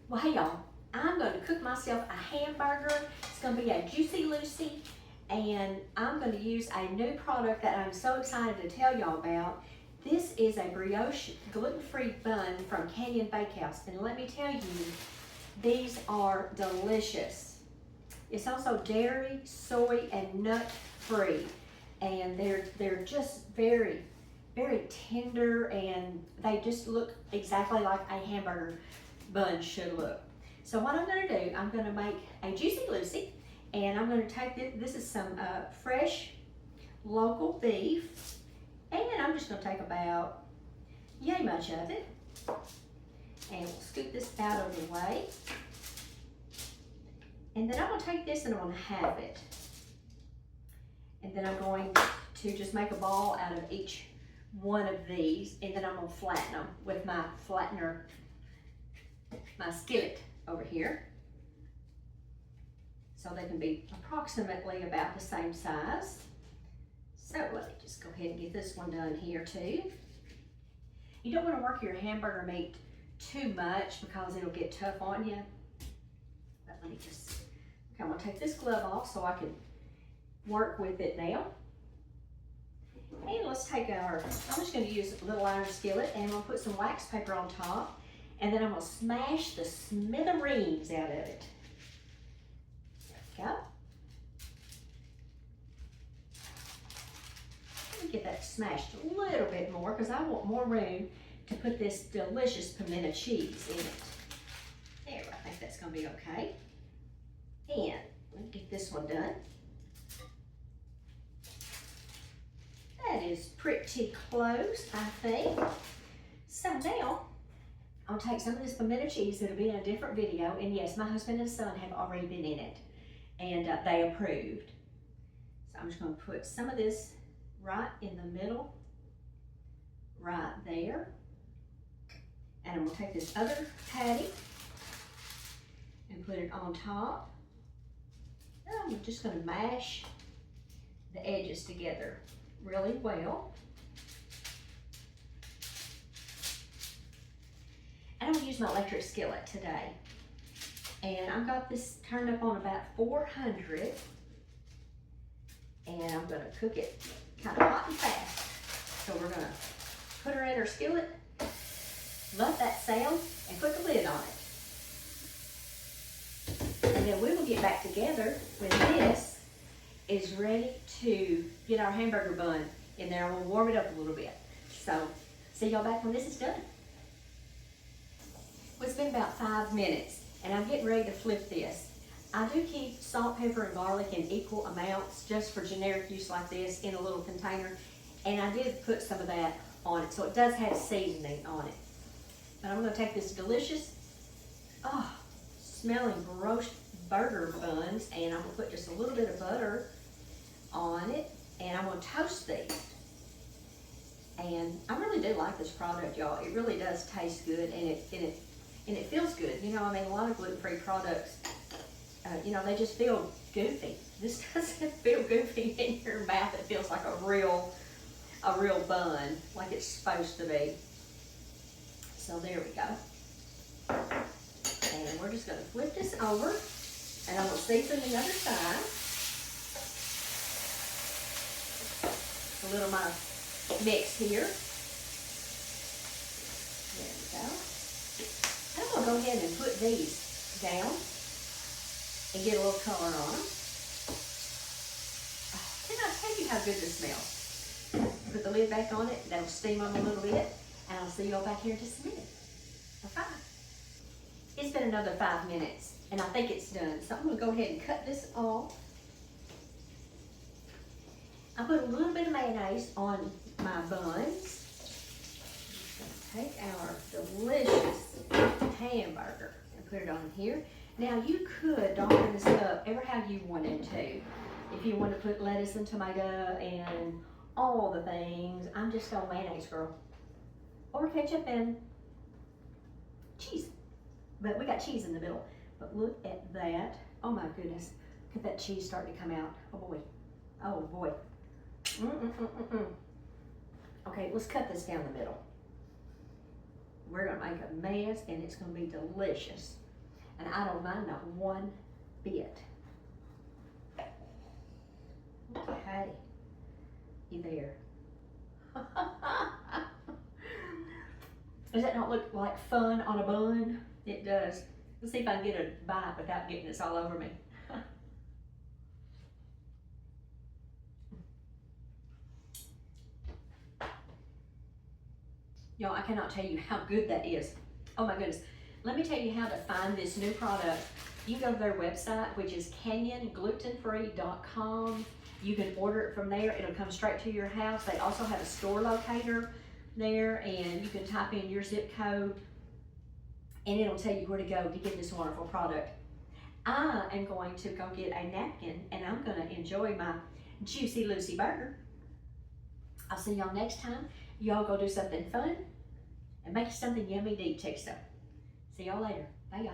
Well, hey y'all, I'm going to cook myself a hamburger. It's going to be a Juicy Lucy, and I'm going to use a new product that I'm so excited to tell y'all about. This is a brioche gluten-free bun from Canyon Bakehouse, and let me tell you, these are delicious. It's also dairy, soy, and nut-free, and they're just very tender, and they just look exactly like a hamburger bun should look. So what I'm going to do, I'm going to make a Juicy Lucy, and I'm going to take this is some fresh local beef, and I'm just going to take about yay much of it, and we'll scoop this out of the way. And then I'm going to take this and I'm going to halve it, and then I'm going to just make a ball out of each one of these, and then I'm going to flatten them with my flattener, my skillet over here, so they can be approximately about the same size. So let me just go ahead and get this one done here too. You don't want to work your hamburger meat too much because it'll get tough on you. But let me just, okay, I'm going to take this glove off so I can work with it now. And let's take I'm just going to use a little iron skillet, and I'm going to put some wax paper on top, and then I'm going to smash the smithereens out of it. There we go. Let me get that smashed a little bit more because I want more room to put this delicious pimento cheese in it. There, I think that's going to be okay. And let me get this one done. That is pretty close, I think. So now, I'll take some of this pimento cheese that'll be in a different video, and yes, my husband and son have already been in it, and they approved. So I'm just going to put some of this right in the middle, right there. And I'm going to take this other patty and put it on top. And I'm just going to mash the edges together really well. And I'm going to use my electric skillet today. And I've got this turned up on about 400. And I'm going to cook it kind of hot and fast. So we're going to put her in her skillet, let that sail, and put the lid on it. And then we will get back together when this is ready to get our hamburger bun in there. We'll warm it up a little bit. So see y'all back when this is done. Well, it's been about 5 minutes, and I'm getting ready to flip this. I do keep salt, pepper, and garlic in equal amounts just for generic use like this in a little container, and I did put some of that on it, so it does have seasoning on it. But I'm going to take this delicious, smelling brioche burger buns, and I'm going to put just a little bit of butter on it, and I'm going to toast these. And I really do like this product, y'all. It really does taste good, and it feels good. You know, I mean, a lot of gluten-free products, you know, they just feel goofy. This doesn't feel goofy in your mouth. It feels like a real bun, like it's supposed to be. So there we go. And we're just going to flip this over, and I'm going to season the other side. A little of my mix here. There we go. I'm going to go ahead and put these down and get a little color on them. Can I tell you how good this smells? Put the lid back on it, that'll steam them a little bit, and I'll see y'all back here in just a minute. Okay. It's been another 5 minutes, and I think it's done. So I'm going to go ahead and cut this off. I put a little bit of mayonnaise on my buns. Take our delicious hamburger and put it on here. Now you could darken this up ever how you wanted to. If you want to put lettuce and tomato and all the things. I'm just a mayonnaise girl. Or ketchup and cheese. But we got cheese in the middle. But look at that. Oh my goodness. Look at that cheese starting to come out. Oh boy. Oh boy. Okay, let's cut this down the middle. We're gonna make a mess, and it's gonna be delicious. And I don't mind not one bit. Okay, you there? Does that not look like fun on a bun? It does. Let's see if I can get a bite without getting this all over me. Y'all, I cannot tell you how good that is. Oh my goodness. Let me tell you how to find this new product. You can go to their website, which is canyonglutenfree.com. You can order it from there. It'll come straight to your house. They also have a store locator there, and you can type in your zip code and it'll tell you where to go to get this wonderful product. I am going to go get a napkin and I'm gonna enjoy my Juicy Lucy burger. I'll see y'all next time. Y'all go do something fun and make something yummy to eat too. So, see y'all later. Bye y'all.